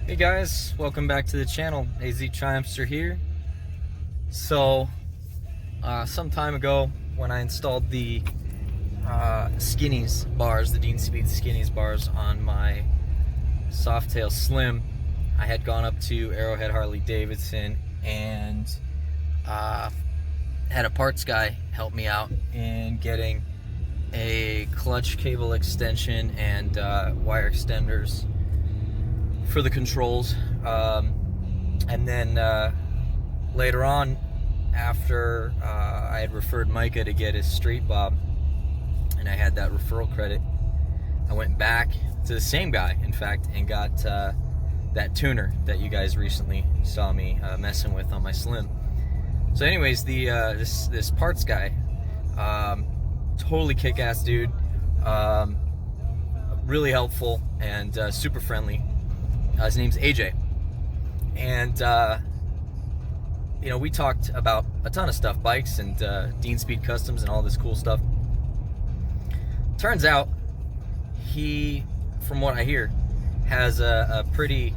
Hey guys, welcome back to the channel. AZ Triumphster here. So, some time ago when I installed the Skinnies bars, the Dean Speed Skinnies bars on my Softail Slim, I had gone up to Arrowhead Harley Davidson and had a parts guy help me out in getting a clutch cable extension and wire extenders for the controls, and then later on, after I had referred Micah to get his Street Bob and I had that referral credit, I went back to the same guy, in fact, and got that tuner that you guys recently saw me messing with on my Slim. So anyways, the this parts guy, totally kick-ass dude, really helpful and super friendly. His name's AJ, and you know, we talked about a ton of stuff, bikes and Dean Speed Customs and all this cool stuff. Turns out he, from what I hear, has a pretty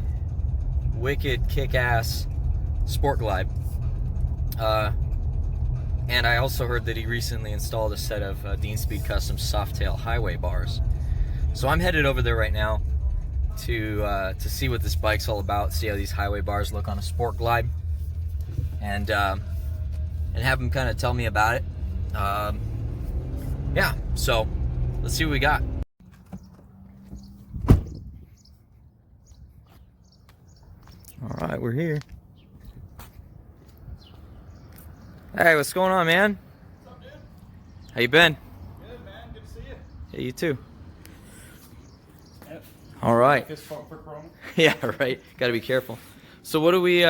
wicked kick-ass Sport Glide, and I also heard that he recently installed a set of Dean Speed Customs Softail highway bars. So I'm headed over there right now to see what this bike's all about, see how these highway bars look on a Sport Glide, and have him kind of tell me about it. Yeah, so let's see what we got. All right, we're here. Hey, what's going on, man? What's up, dude? How you been? Good, man. Good to see you. Hey, you too. Yep. All right. Fist bump for Corona. Yeah, right. Got to be careful. So what do we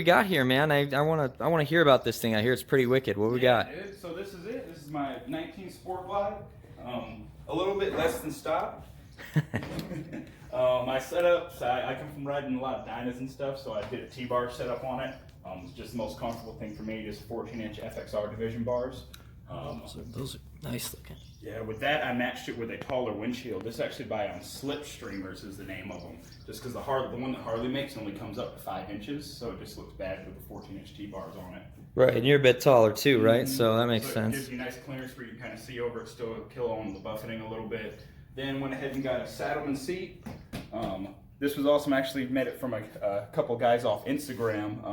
got here, man? I wanna hear about this thing. I hear it's pretty wicked. What we got? Dude. So this is it. This is my 19 Sport Glide. A little bit less than stock. My setup, so I come from riding a lot of Dynas and stuff, so I did a T-bar setup on it. It's just the most comfortable thing for me, just 14-inch FXR division bars. Those are nice looking. Yeah, with that I matched it with a taller windshield. This actually by Slip Streamers is the name of them. Just because the one that Harley makes only comes up to 5 inches, so it just looks bad with the 14-inch T-bars on it. Right, and you're a bit taller too, right? Mm-hmm. So that makes So sense. It gives you nice clearance where you can kind of see over it, still kill on the buffeting a little bit. Then went ahead and got a Saddleman seat. This was awesome. I actually met it from a couple guys off Instagram.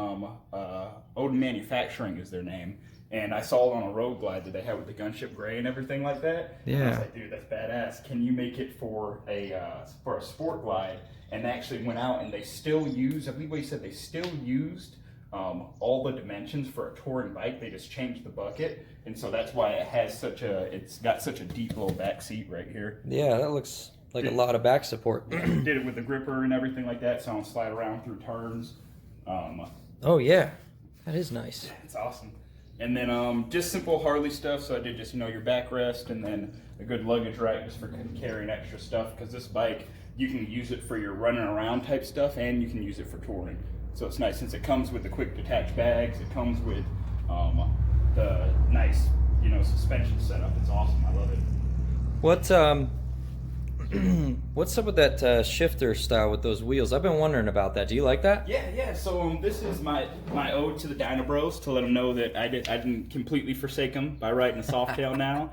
Odin Manufacturing is their name. And I saw it on a Road Glide that they had with the Gunship Gray and everything like that. Yeah. And I was like, dude, that's badass. Can you make it for a Sport Glide? And they actually went out and they still use, I believe what he said, they still used all the dimensions for a touring bike. They just changed the bucket. And so that's why it has it's got such a deep little back seat right here. Yeah, that looks like a lot of back support. Did it with the gripper and everything like that, so I don't slide around through turns. Oh yeah, that is nice. It's awesome. And then just simple Harley stuff, so I did just, your backrest and then a good luggage rack just for carrying extra stuff, because this bike, you can use it for your running around type stuff and you can use it for touring. So it's nice since it comes with the quick detach bags, it comes with the nice, suspension setup. It's awesome, I love it. What's up with that shifter style with those wheels? I've been wondering about that. Do you like that? Yeah. So this is my ode to the Dyna Bros, to let them know that I didn't completely forsake them by riding a Softail now.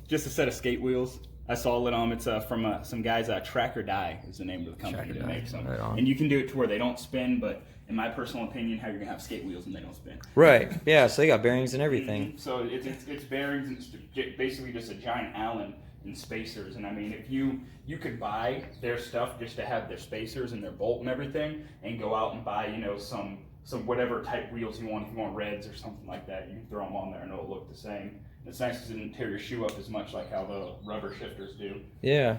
Just a set of skate wheels. I saw it it's from some guys. Track or Die is the name of the company that makes them. Right on. And you can do it to where they don't spin, but in my personal opinion, how you're gonna have skate wheels and they don't spin. Right. Yeah. So they got bearings and everything. So it's bearings and it's basically just a giant Allen and spacers. And I mean, if you could buy their stuff just to have their spacers and their bolt and everything, and go out and buy some whatever type wheels you want. If you want reds or something like that, you can throw them on there and it'll look the same. It's nice because it didn't tear your shoe up as much like how the rubber shifters do. Yeah.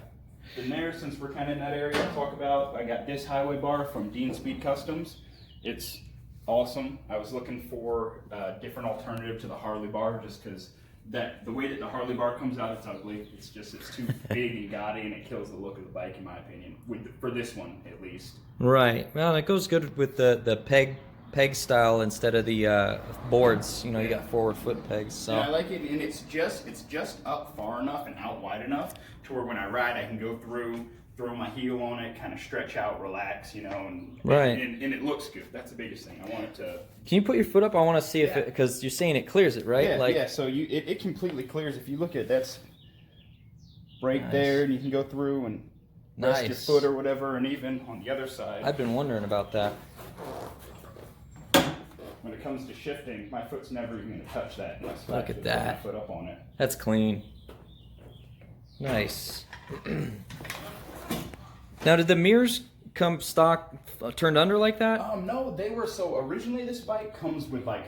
Then there, since we're kind of in that area, I'll talk about, I got this highway bar from Dean Speed Customs. It's awesome. I was looking for a different alternative to the Harley bar, just because the way that the Harley bar comes out, it's ugly. It's too big and gaudy, and it kills the look of the bike, in my opinion. For this one, at least. Right. Well, it goes good with the peg style instead of the boards. You got forward foot pegs. So yeah, I like it, and it's just up far enough and out wide enough to where when I ride, I can go through throw my heel on it, kind of stretch out, relax, you know, Right. and it looks good. That's the biggest thing. I want it to. Can you put your foot up? I want to see if Yeah. it, because you're saying it clears it, right? Yeah. So it completely clears. If you look at that's right Nice. there, and you can go through and rest your Nice. foot or whatever, and even on the other side. I've been wondering about that. When it comes to shifting, my foot's never even going to touch that unless I Look at actually put that. my foot up on it. That's clean. Nice. Now, did the mirrors come stock turned under like that? No, they were so originally this bike comes with like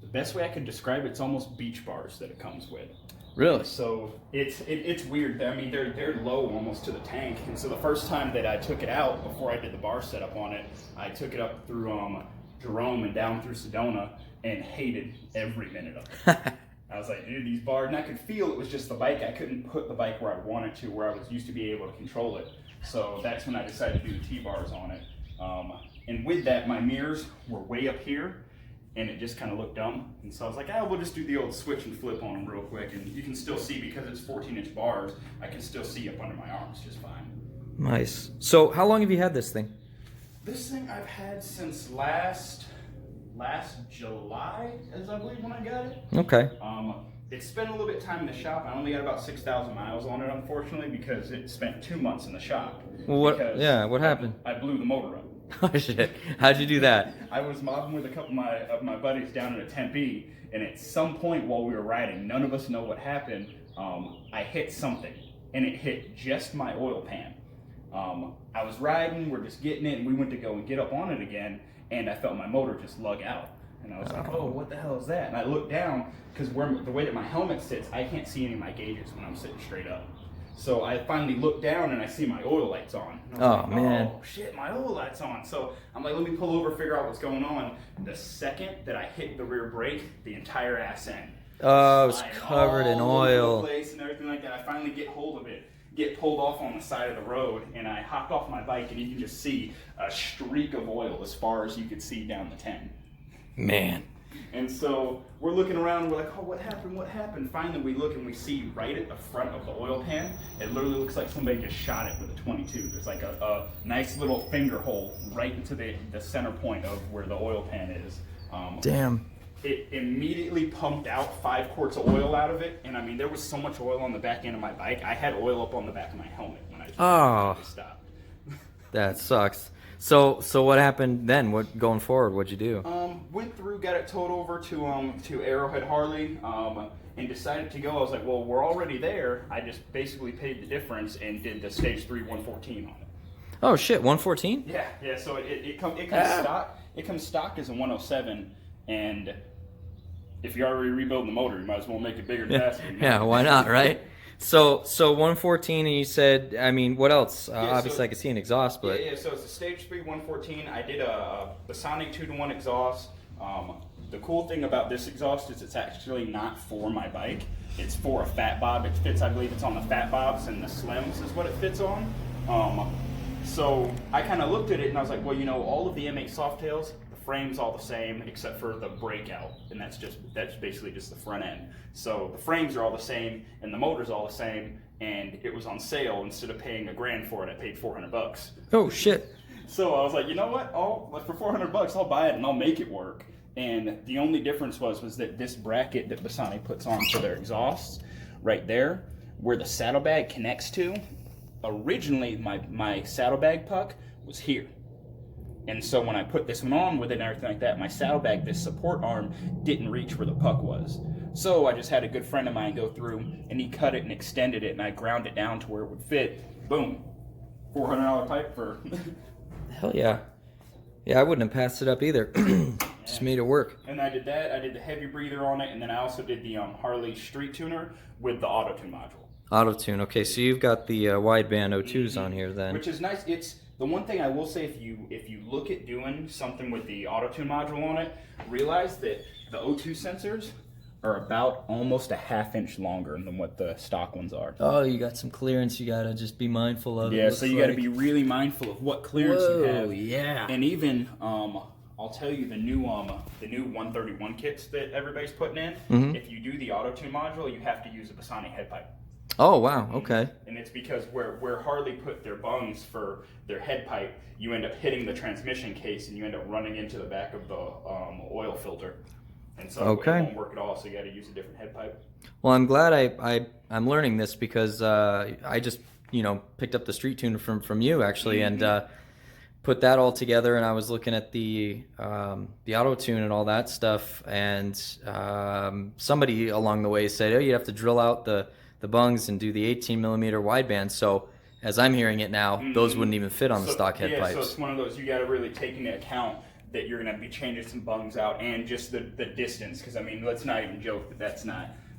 the best way I could describe it's almost beach bars that it comes with. Really? So it's weird. I mean, they're low almost to the tank, and so the first time that I took it out before I did the bar setup on it, I took it up through Jerome and down through Sedona and hated every minute of it. I was like, dude, these bars, and I could feel it was just the bike. I couldn't put the bike where I wanted to, where I was used to be able to control it. So that's when I decided to do the T-bars on it. And with that, my mirrors were way up here, and it just kind of looked dumb. And so I was like, we'll just do the old switch and flip on them real quick. And you can still see, because it's 14-inch bars, I can still see up under my arms just fine. Nice. So, how long have you had this thing? This thing I've had since last July, as I believe when I got it. Okay. It spent a little bit of time in the shop. I only got about 6,000 miles on it, unfortunately, because it spent 2 months in the shop. Well, what? Because Yeah. What happened? I blew the motor up. Oh shit! How'd you do that? I was mobbing with a couple of my buddies down in Tempe, and at some point while we were riding, none of us know what happened. I hit something, and it hit just my oil pan. I was riding, we're just getting it, and we went to go and get up on it again, and I felt my motor just lug out. And I was like, oh, what the hell is that? And I looked down, because the way that my helmet sits, I can't see any of my gauges when I'm sitting straight up. So I finally look down and I see my oil lights on. And I was like, man. Oh shit, my oil lights on. So I'm like, let me pull over, figure out what's going on. The second that I hit the rear brake, the entire ass end. Oh, it was sliding covered in all over the oil. place and everything like that. I finally get hold of it, get pulled off on the side of the road, and I hopped off my bike, and you can just see a streak of oil as far as you could see down the 10. Man. And so we're looking around, we're like, oh, what happened, what happened? Finally, we look and we see right at the front of the oil pan, it literally looks like somebody just shot it with a 22. There's like a nice little finger hole right into the center point of where the oil pan is. Damn. It immediately pumped out 5 quarts of oil out of it, and I mean, there was so much oil on the back end of my bike. I had oil up on the back of my helmet when I stopped. That sucks. So what happened then? What going forward? What'd you do? Went through, got it towed over to Arrowhead Harley, and decided to go. I was like, well, we're already there. I just basically paid the difference and did the Stage 3 114 on it. Oh shit, 114? Yeah. So it comes stock. It comes stock as a 107, and if you're already rebuilding the motor, you might as well make it bigger and faster. You know? Yeah, why not, right? So 114, and you said, I mean, what else? Obviously, I could see an exhaust, but Yeah. So it's a Stage 3 114. I did a Basani 2-to-1 exhaust. The cool thing about this exhaust is it's actually not for my bike. It's for a Fat Bob. It fits, I believe it's on the Fat Bobs and the Slims is what it fits on. So I kind of looked at it and I was like, well, you know, all of the M8 Softails, the frame's all the same except for the breakout, and that's basically just the front end. So the frames are all the same and the motor's all the same, and it was on sale. Instead of paying $1,000 for it, I paid $400. oh shit. So I was like, you know what? For $400, I'll buy it and I'll make it work. And the only difference was that this bracket that Basani puts on for their exhausts, right there, where the saddlebag connects to, originally my saddlebag puck was here. And so when I put this one on with it and everything like that, my saddlebag, this support arm, didn't reach where the puck was. So I just had a good friend of mine go through and he cut it and extended it, and I ground it down to where it would fit. Boom. $400 pipe for... Hell yeah. Yeah, I wouldn't have passed it up either. Just made it work. And I did that. I did the heavy breather on it, and then I also did the Harley Street Tuner with the auto tune module. Auto tune. Okay, so you've got the wideband O2s on here then. Which is nice. It's the one thing I will say, if you look at doing something with the auto tune module on it, realize that the O2 sensors are about almost a ½ inch longer than what the stock ones are. Oh, you got some clearance you gotta just be mindful of. Yeah, so you got to be really mindful of what clearance you have. Oh yeah. And even I'll tell you the new 131 kits that everybody's putting in. Mhm. If you do the auto tune module, you have to use a Basani head pipe. Oh wow, okay. And it's because where Harley put their bungs for their head pipe, you end up hitting the transmission case and you end up running into the back of the oil filter. And so it won't work at all, so you got to use a different head pipe. Well, I'm glad I'm learning this because I just, you know, picked up the street tuner from you actually, and put that all together, and I was looking at the auto tune and all that stuff, and somebody along the way said, oh, you have to drill out the bungs and do the 18 millimeter wideband. So as I'm hearing it now, those wouldn't even fit on the stock head pipes. So it's one of those, you got to really take into account that you're going to be changing some bungs out, and just the distance, because I mean, let's not even joke that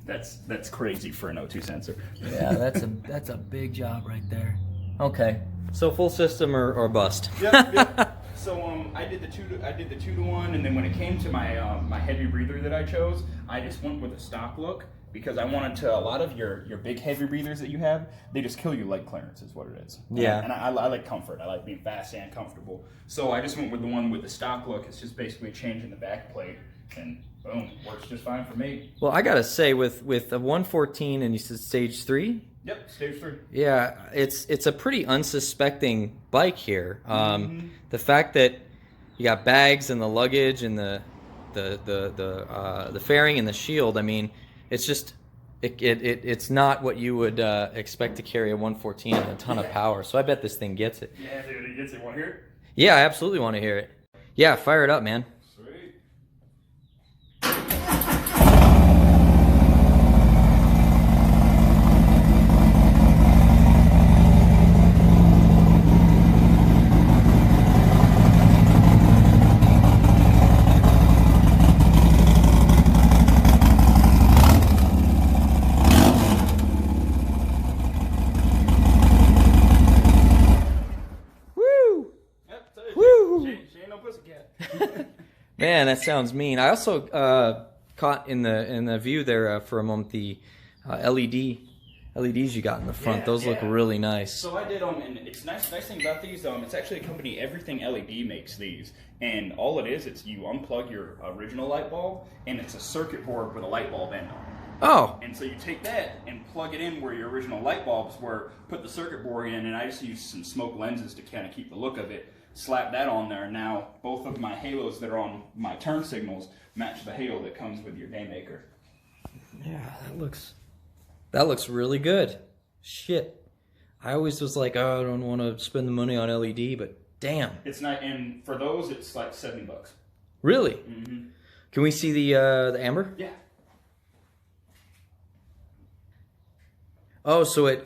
that's crazy for an O2 sensor. Yeah, that's a big job right there. Okay, so full system or bust. Yep. So I did the 2-to-1, and then when it came to my my heavy breather that I chose, I just went with a stock look, because I wanted to. A lot of your big heavy breathers that you have, they just kill you leg clearance is what it is. Yeah. And I like comfort. I like being fast and comfortable. So I just went with the one with the stock look. It's just basically changing the back plate, and boom, works just fine for me. Well, I gotta say, with a 114 and you said stage 3. Yep, stage 3. Yeah, it's a pretty unsuspecting bike here. The fact that you got bags and the luggage and the fairing and the shield. I mean, it's just it's not what you would expect to carry a 114 and a ton of power. So I bet this thing gets it. Yeah, dude, it gets it. Want to hear it? Yeah, I absolutely want to hear it. Yeah, fire it up, man. Sweet. Man, that sounds mean. I also caught in the view there for a moment the LEDs you got in the front. Yeah, those look really nice. So I did and it's nice thing about these it's actually a company, Everything LED makes these, and all it is, it's you unplug your original light bulb, and it's a circuit board with a light bulb end on it. Oh. And so you take that and plug it in where your original light bulbs were, put the circuit board in, and I just used some smoke lenses to kind of keep the look of it. Slap that on there. Now both of my halos that are on my turn signals match the halo that comes with your Daymaker. Yeah, that looks really good. Shit, I always was like, oh, I don't want to spend the money on LED, but damn, it's not. And for those, it's like $70. Really? Mm-hmm. Can we see the amber? Yeah. Oh, so it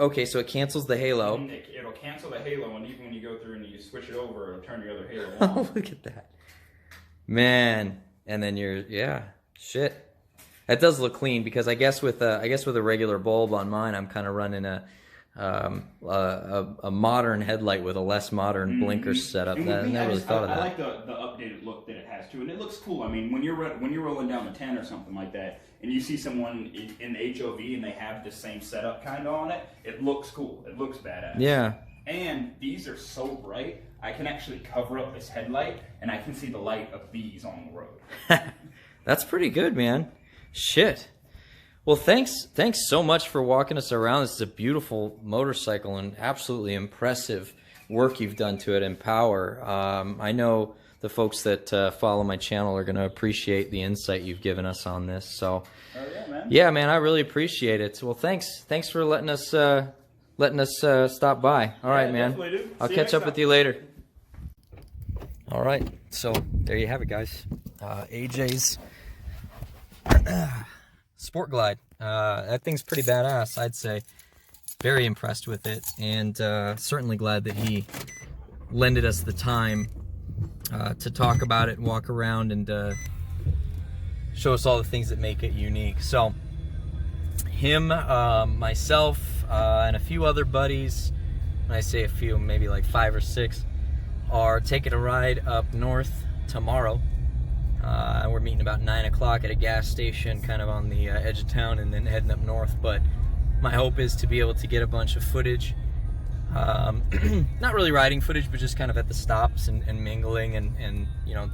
cancels the halo. And it'll cancel the halo, and even when you go through and you switch it over, it'll turn your other halo Oh, on. look at that, man! And then shit. That does look clean, because I guess with a regular bulb on mine, I'm kind of running a modern headlight with a less modern blinker setup. I never really thought of that. I like the updated look that it has too, and it looks cool. I mean, when you're rolling down the 10 or something like that, and you see someone in the HOV and they have the same setup kind of on it, it looks cool. It looks badass. Yeah. And these are so bright, I can actually cover up this headlight, and I can see the light of these on the road. That's pretty good, man. Shit. Well, thanks so much for walking us around. This is a beautiful motorcycle and absolutely impressive work you've done to it in power. I know the folks that follow my channel are going to appreciate the insight you've given us on this. So, yeah, man, I really appreciate it. Well, thanks for letting us stop by. All right, man. I'll catch up with you later. All right, so there you have it, guys. AJ's Sport Glide. That thing's pretty badass, I'd say. Very impressed with it, and certainly glad that he lended us the time to talk about it and walk around and show us all the things that make it unique. So him, myself, and a few other buddies, when I say a few, maybe like 5 or 6, are taking a ride up north tomorrow. We're meeting about 9 o'clock at a gas station kind of on the edge of town, and then heading up north. But my hope is to be able to get a bunch of footage, not really riding footage, but just kind of at the stops and mingling and you know,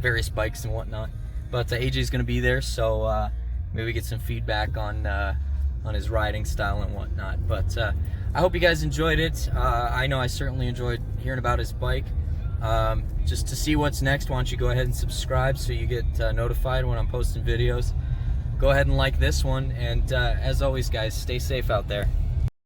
various bikes and whatnot. But AJ's going to be there, so maybe we get some feedback on on his riding style and whatnot. But I hope you guys enjoyed it. I know I certainly enjoyed hearing about his bike. Just to see what's next, why don't you go ahead and subscribe so you get notified when I'm posting videos. Go ahead and like this one, and as always guys, stay safe out there.